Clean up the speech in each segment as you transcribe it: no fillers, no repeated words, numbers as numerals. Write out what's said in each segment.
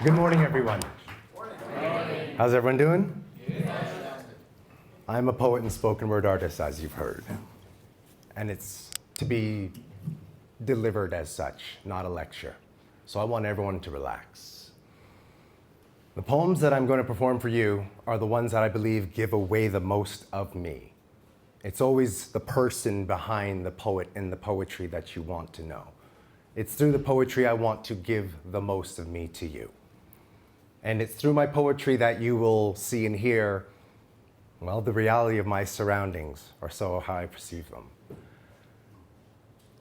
Good morning, everyone. Morning. How's everyone doing? Yes. I'm a poet and spoken word artist, as you've heard. And it's to be delivered as such, not a lecture. So I want everyone to relax. The poems that I'm going to perform for you are the ones that I believe give away the most of me. It's always the person behind the poet and the poetry that you want to know. It's through the poetry I want to give the most of me to you. And it's through my poetry that you will see and hear, well, the reality of my surroundings, or so how I perceive them.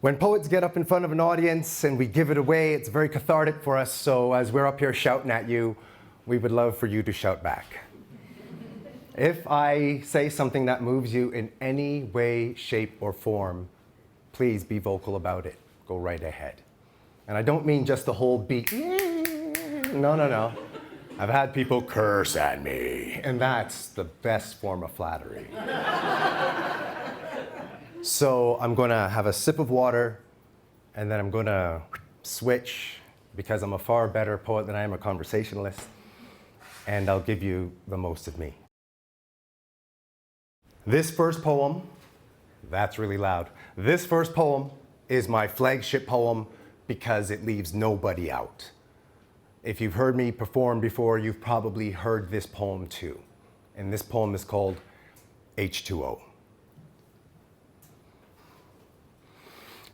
When poets get up in front of an audience and we give it away, it's very cathartic for us. So as we're up here shouting at you, we would love for you to shout back. If I say something that moves you in any way, shape, or form, please be vocal about it. Go right ahead. And I don't mean just the whole beat. No. I've had people curse at me, and that's the best form of flattery. So I'm gonna have a sip of water, and then I'm gonna switch, because I'm a far better poet than I am a conversationalist, and I'll give you the most of me. This first poem, that's really loud. This first poem is my flagship poem because it leaves nobody out. If you've heard me perform before, you've probably heard this poem too. And this poem is called H2O.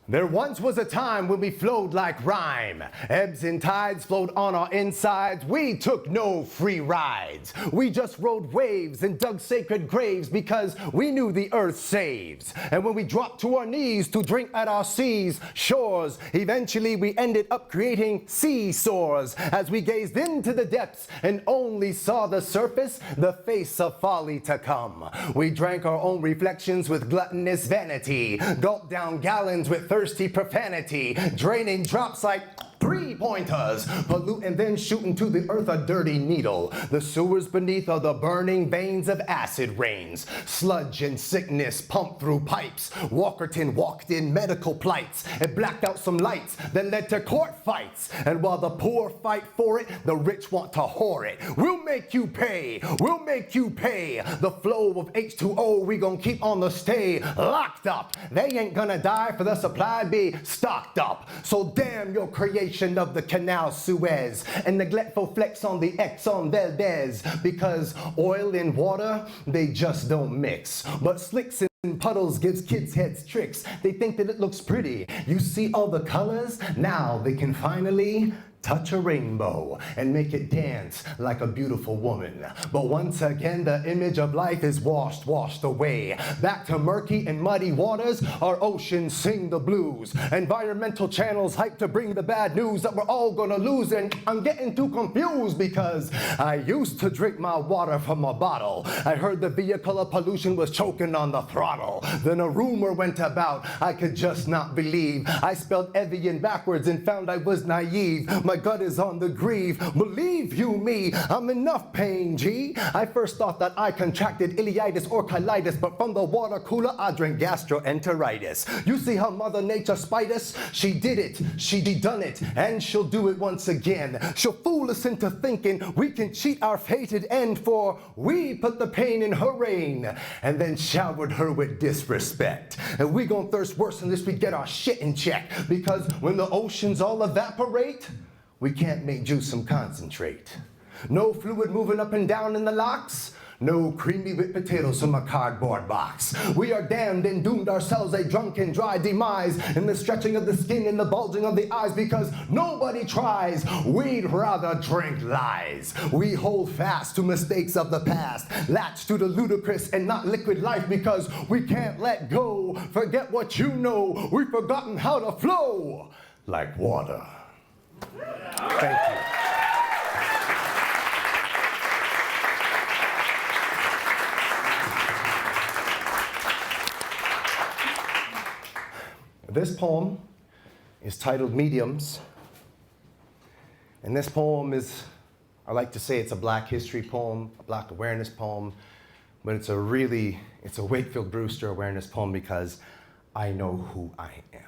There once was a time when we flowed like rhyme. Ebbs and tides flowed on our insides. We took no free rides. We just rode waves and dug sacred graves because we knew the earth saves. And when we dropped to our knees to drink at our seas, shores, eventually we ended up creating seesaws. As we gazed into the depths and only saw the surface, the face of folly to come. We drank our own reflections with gluttonous vanity, gulped down gallons with thirsty profanity, draining drops like three-pointers, pollute and then shooting to the earth a dirty needle. The sewers beneath are the burning veins of acid rains. Sludge and sickness pumped through pipes. Walkerton walked in medical plights. It blacked out some lights that led to court fights. And while the poor fight for it, the rich want to whore it. We'll make you pay. We'll make you pay. The flow of H2O we gon' keep on the stay locked up. They ain't gonna die for the supply be stocked up. So damn your creation of the Canal Suez and neglectful flex on the Exxon Valdez, because oil and water, they just don't mix. But slicks and puddles gives kids' heads tricks. They think that it looks pretty. You see all the colors? Now they can finally touch a rainbow and make it dance like a beautiful woman. But once again, the image of life is washed away. Back to murky and muddy waters, our oceans sing the blues. Environmental channels hype to bring the bad news that we're all gonna lose, and I'm getting too confused because I used to drink my water from a bottle. I heard the vehicle of pollution was choking on the throttle. Then a rumor went about I could just not believe. I spelled Evian backwards and found I was naive. My gut is on the grieve. Believe you me, I'm enough pain, G. I first thought that I contracted ileitis or colitis, but from the water cooler I drank gastroenteritis. You see how Mother Nature spite us? She did it, she done it, and she'll do it once again. She'll fool us into thinking we can cheat our fated end, for we put the pain in her rain and then showered her with disrespect. And we gon' thirst worse unless we get our shit in check, because when the oceans all evaporate, we can't make juice from concentrate. No fluid moving up and down in the locks. No creamy whipped potatoes from a cardboard box. We are damned and doomed ourselves a drunken dry demise in the stretching of the skin and the bulging of the eyes, because nobody tries. We'd rather drink lies. We hold fast to mistakes of the past, latch to the ludicrous and not liquid life, because we can't let go. Forget what you know. We've forgotten how to flow like water. Thank you. This poem is titled Mediums. And this poem is, I like to say it's a Black history poem, a Black awareness poem, but it's a Wakefield Brewster awareness poem because I know who I am.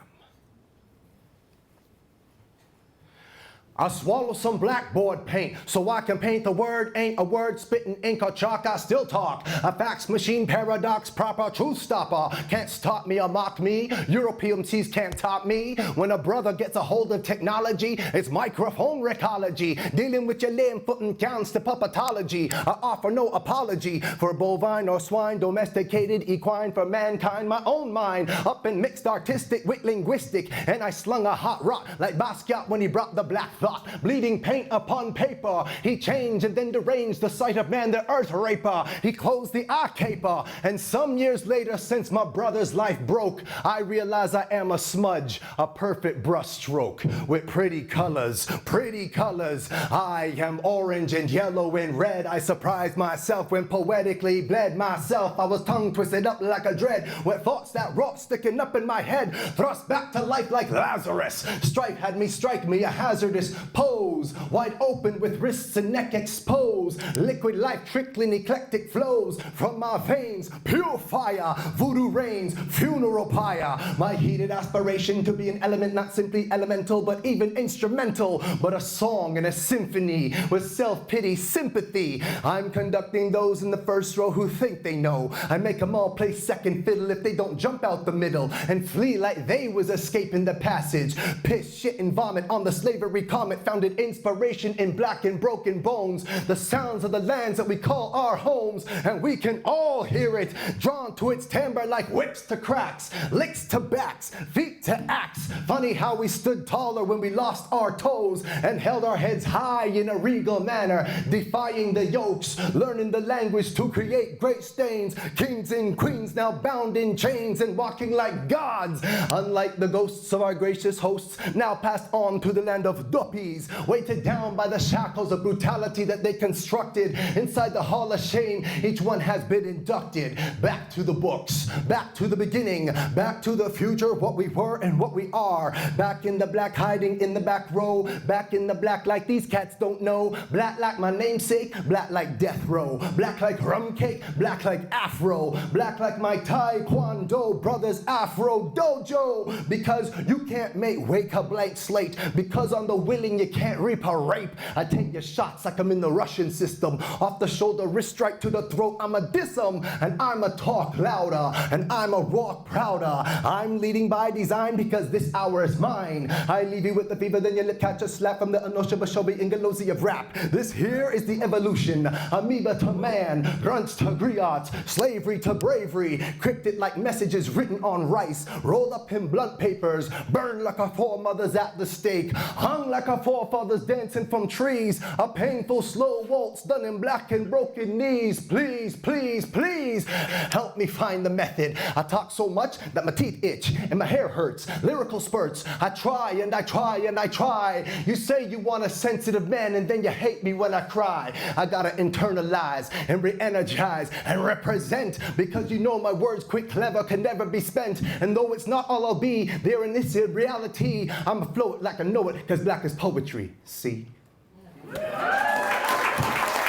I swallow some blackboard paint so I can paint the word. Ain't a word, spitting ink or chalk, I still talk. A fax machine paradox, proper truth stopper. Can't stop me or mock me. European MCs can't top me. When a brother gets a hold of technology, it's microphone recology. Dealing with your lame foot and counts to puppetology. I offer no apology for bovine or swine, domesticated equine for mankind. My own mind up and mixed artistic with linguistic. And I slung a hot rock like Basquiat when he brought the black thought. Bleeding paint upon paper. He changed and then deranged the sight of man, the earth raper. He closed the eye caper. And some years later, since my brother's life broke, I realize I am a smudge, a perfect brush stroke with pretty colors, pretty colors. I am orange and yellow and red. I surprised myself when poetically bled myself. I was tongue twisted up like a dread with thoughts that rot sticking up in my head, thrust back to life like Lazarus. Strife had me strike me a hazardous pose, wide open with wrists and neck exposed. Liquid life trickling eclectic flows from my veins, pure fire, voodoo rains, funeral pyre. My heated aspiration to be an element, not simply elemental, but even instrumental, but a song and a symphony with self-pity, sympathy. I'm conducting those in the first row who think they know. I make them all play second fiddle if they don't jump out the middle and flee like they was escaping the passage. Piss, shit, and vomit on the slavery comet. Founded inspiration in black and broken bones. The sounds of the lands that we call our homes, and we can all hear it, drawn to its timbre like whips to cracks, licks to backs, feet to axe. Funny how we stood taller when we lost our toes and held our heads high in a regal manner, defying the yokes, learning the language to create great stains. Kings and queens now bound in chains and walking like gods, unlike the ghosts of our gracious hosts, now passed on to the land of duppies, weighted down by the shackles of brutality that they constructed. Inside the hall of shame, each one has been inducted back to the books, back to the beginning, back to the future, what we were and what we are. Back in the black, hiding in the back row, back in the black like these cats don't know. Black like my namesake, black like death row, black like rum cake, black like afro, black like my taekwondo brothers afro dojo. Because you can't make Wake a blank slate, because on the willing you can't reap a rape. I take your shots like I'm in the Russian system. Off the shoulder, wrist strike to the throat, I'm a diss 'em. And I'm a talk louder, and I'm a walk prouder. I'm leading by design because this hour is mine. I leave you with the fever, then your lip catch a slap from the Anosha Bashobi Ingalosi of rap. This here is the evolution. Amoeba to man, grunts to griots, slavery to bravery. Cryptic like messages written on rice, rolled up in blunt papers, burned like our foremothers at the stake, hung like our forefathers dancing from trees. A painful slow waltz done in black and broken knees. Please, please, please help me find the method. I talk so much that my teeth itch and my hair hurts. Lyrical spurts. I try and I try and I try. You say you want a sensitive man and then you hate me when I cry. I gotta internalize and re-energize and represent, because you know my words quick, clever, can never be spent. And though it's not all I'll be, there in this reality, I'm afloat like I know it, because black is poetry. See?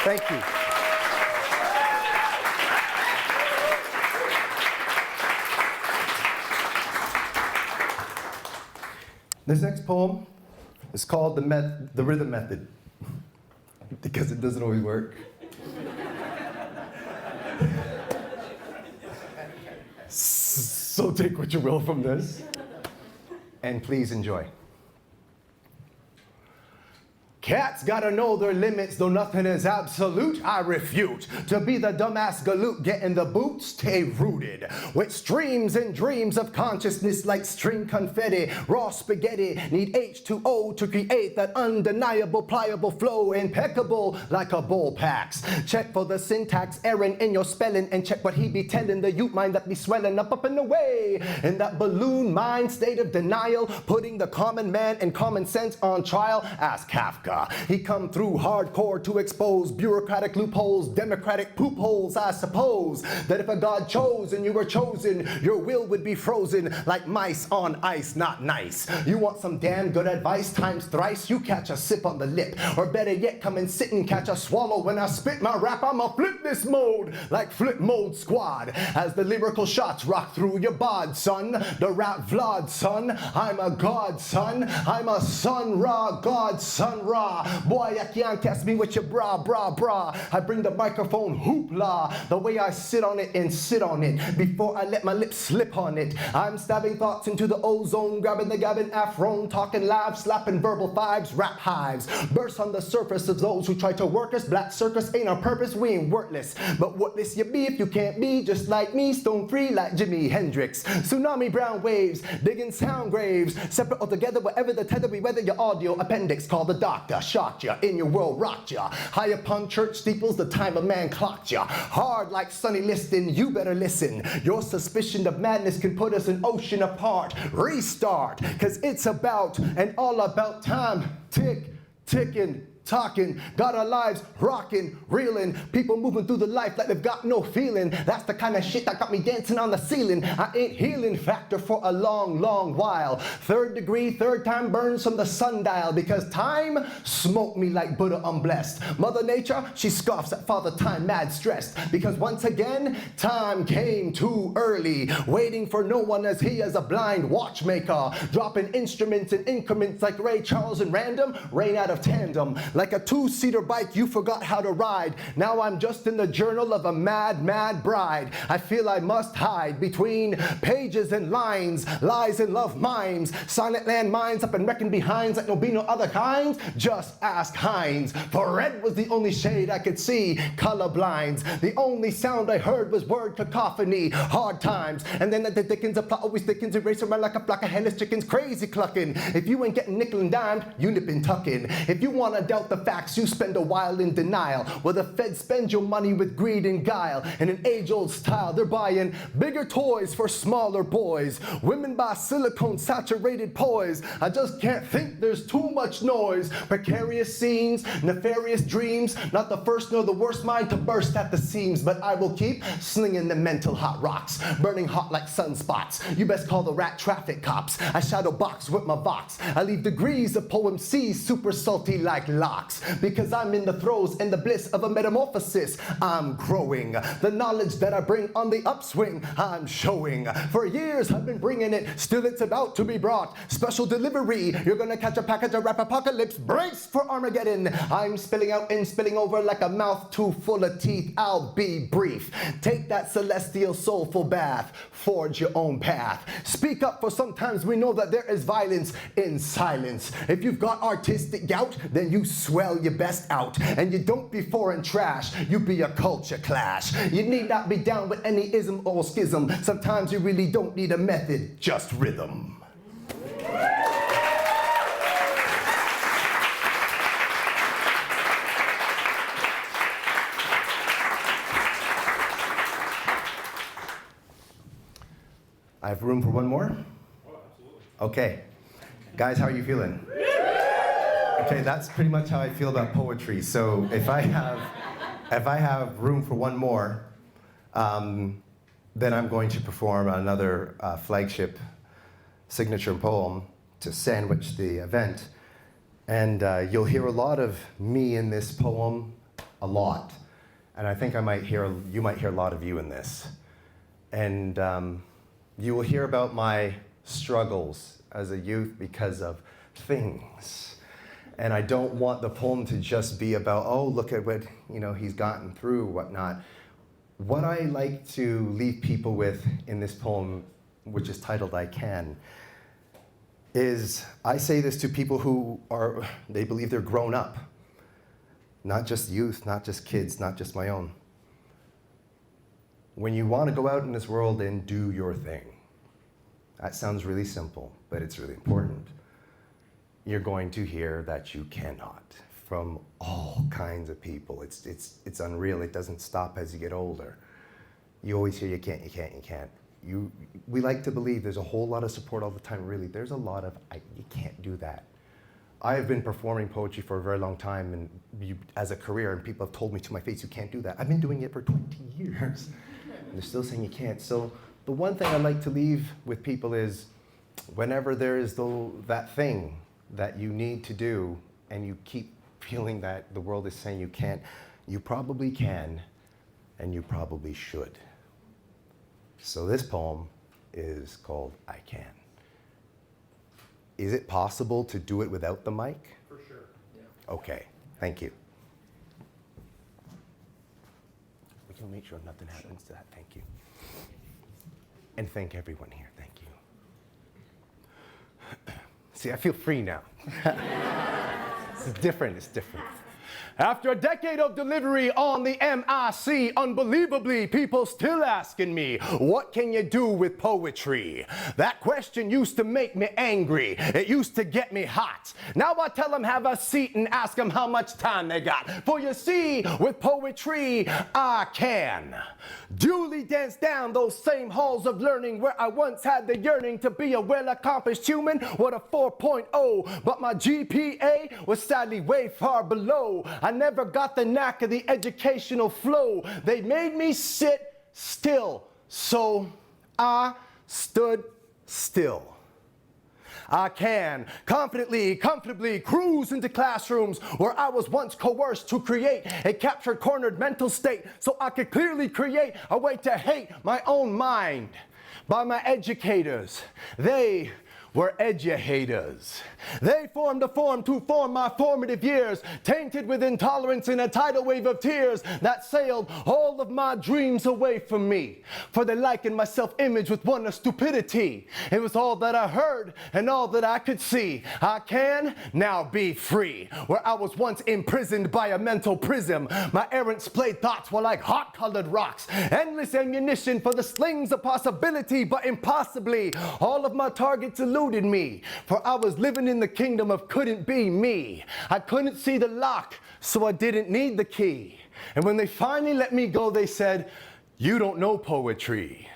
Thank you. This next poem is called The Rhythm Method, because it doesn't always work. So take what you will from this, and please enjoy. Cats gotta know their limits, though nothing is absolute. I refute to be the dumbass galoot getting the boot. Stay rooted with streams and dreams of consciousness like string confetti. Raw spaghetti need H2O to create that undeniable pliable flow, impeccable like a bowl packs. Check for the syntax error in your spelling, and check what he be telling the youth mind that be swelling up and away in that balloon mind state of denial, putting the common man and common sense on trial. Ask Kafka. America. He come through hardcore to expose bureaucratic loopholes, democratic poop holes. I suppose that if a God chose and you were chosen, your will would be frozen like mice on ice, not nice. You want some damn good advice times thrice? You catch a sip on the lip, or better yet, come and sit and catch a swallow. When I spit my rap, I'ma flip this mode like Flip Mode Squad. As the lyrical shots rock through your bod, son. The rap Vlad, son. I'm a god, son. I'm a Sun Ra, God, Sun Ra. Boy, you can't catch me with your bra, bra, bra. I bring the microphone hoopla, the way I sit on it and sit on it, before I let my lips slip on it. I'm stabbing thoughts into the ozone, grabbing the gabbing afro, talking live, slapping verbal fives, rap hives. Burst on the surface of those who try to work us. Black circus ain't our purpose, we ain't worthless. But worthless you be if you can't be just like me, stone free like Jimi Hendrix. Tsunami brown waves, digging sound graves, separate altogether wherever the tether we weather your audio appendix. Call the doctor, shocked ya, in your world rocked ya. High upon church steeples, the time a man clocked ya. Hard like Sonny Liston, you better listen. Your suspicion of madness can put us an ocean apart. Restart, cause it's about and all about time. Tick, ticking, talking, got our lives rocking, reeling, people moving through the life like they've got no feeling. That's the kind of shit that got me dancing on the ceiling. I ain't healing factor for a long, long while. Third degree, third time burns from the sundial, because time smoked me like Buddha unblessed. Mother Nature, she scoffs at Father Time mad stressed, because once again, time came too early, waiting for no one as he is a blind watchmaker, dropping instruments in increments like Ray Charles and random, rain out of tandem. Like a two-seater bike you forgot how to ride. Now I'm just in the journal of a mad, mad bride. I feel I must hide between pages and lines, lies and love mimes, silent land mines up and wrecking behinds like no be no other kinds. Just ask Heinz, for red was the only shade I could see. Colorblinds, the only sound I heard was word cacophony. Hard times, and then the Dickens, a plot always thickens, erase around like a flock of headless chickens, crazy clucking. If you ain't getting nickel and dimed, you nip and tucking. If you wanna doubt the facts, you spend a while in denial, where the feds spend your money with greed and guile. In an age-old style, they're buying bigger toys for smaller boys. Women buy silicone-saturated poise. I just can't think, there's too much noise. Precarious scenes, nefarious dreams, not the first nor the worst mind to burst at the seams. But I will keep slinging the mental hot rocks, burning hot like sunspots. You best call the rat traffic cops. I shadow box with my vox. I leave degrees of poem C's super salty like locks, because I'm in the throes and the bliss of a metamorphosis. I'm growing. The knowledge that I bring on the upswing, I'm showing. For years I've been bringing it, still it's about to be brought. Special delivery, you're gonna catch a package of rap apocalypse. Brace for Armageddon. I'm spilling out and spilling over like a mouth too full of teeth. I'll be brief. Take that celestial soulful bath, forge your own path. Speak up, for sometimes we know that there is violence in silence. If you've got artistic gout, then you swell your best out, and you don't be foreign trash, you be a culture clash. You need not be down with any ism or schism. Sometimes you really don't need a method, just rhythm. I have room for one more? Oh, absolutely. Okay. Guys, how are you feeling? Okay, that's pretty much how I feel about poetry. So if I have room for one more, then I'm going to perform another flagship signature poem to sandwich the event. And you'll hear a lot of me in this poem, a lot. And I think you might hear a lot of you in this. And you will hear about my struggles as a youth because of things. And I don't want the poem to just be about, oh, look at what he's gotten through, whatnot. What I like to leave people with in this poem, which is titled I Can, is I say this to people who they believe they're grown up. Not just youth, not just kids, not just my own. When you want to go out in this world and do your thing, that sounds really simple, but it's really important. You're going to hear that you cannot, from all kinds of people. It's unreal. It doesn't stop as you get older. You always hear you can't, you can't, you can't. We like to believe there's a whole lot of support all the time. Really, there's a lot of you can't do that. I have been performing poetry for a very long time and as a career, and people have told me to my face, you can't do that. I've been doing it for 20 years. And they're still saying you can't. So the one thing I like to leave with people is whenever there is that thing that you need to do and you keep feeling that the world is saying you can't, you probably can and you probably should. So this poem is called I Can. Is it possible to do it without the mic? For sure. Yeah. Okay, thank you. We can make sure nothing happens to that. Thank you. And thank everyone here. Thank you. See, I feel free now. It's different. It's different. After a decade of delivery on the MIC, unbelievably, people still asking me, what can you do with poetry? That question used to make me angry. It used to get me hot. Now I tell them have a seat and ask them how much time they got. For you see, with poetry, I can duly dance down those same halls of learning where I once had the yearning to be a well-accomplished human with a 4.0, but my GPA was sadly way far below. I never got the knack of the educational flow. They made me sit still, so I stood still. I can confidently, comfortably cruise into classrooms where I was once coerced to create a captured, cornered mental state so I could clearly create a way to hate my own mind by my educators. They were edu-haters. They formed a form to form my formative years, tainted with intolerance in a tidal wave of tears that sailed all of my dreams away from me. For they likened my self-image with one of stupidity. It was all that I heard and all that I could see. I can now be free. Where I was once imprisoned by a mental prism, my errant splayed thoughts were like hot-colored rocks. Endless ammunition for the slings of possibility, but impossibly, all of my targets eluded me, for I was living in the kingdom of couldn't be me. I couldn't see the lock, so I didn't need the key. And when they finally let me go, they said, you don't know poetry.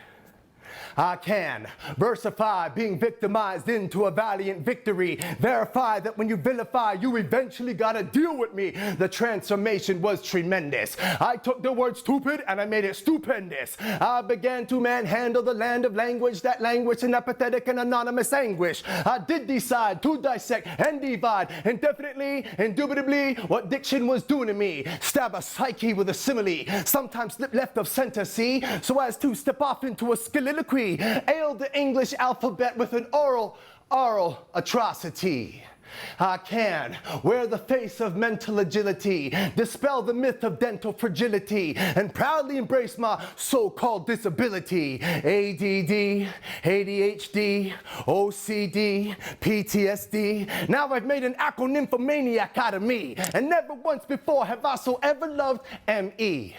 I can versify being victimized into a valiant victory. Verify that when you vilify, you eventually gotta deal with me. The transformation was tremendous. I took the word stupid and I made it stupendous. I began to manhandle the land of language, that language in apathetic and anonymous anguish. I did decide to dissect and divide indefinitely, indubitably, what diction was doing to me. Stab a psyche with a simile, sometimes slip left of center, see, so as to step off into a soliloquy. Ailed the English alphabet with an oral atrocity. I can wear the face of mental agility, dispel the myth of dental fragility, and proudly embrace my so-called disability. ADD, ADHD, OCD, PTSD. Now I've made an acronymphomaniac out of me, and never once before have I so ever loved ME.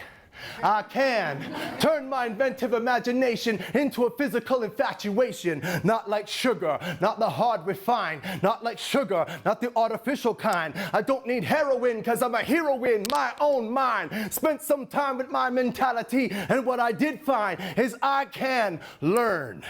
I can turn my inventive imagination into a physical infatuation, not like sugar, not the hard refined, not like sugar, not the artificial kind. I don't need heroin because I'm a hero in my own mind. Spent some time with my mentality, and what I did find is I can learn.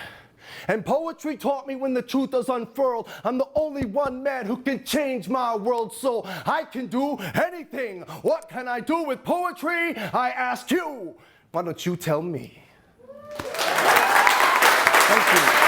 And poetry taught me when the truth is unfurled, I'm the only one man who can change my world, so I can do anything. What can I do with poetry? I ask you. Why don't you tell me? Thank you.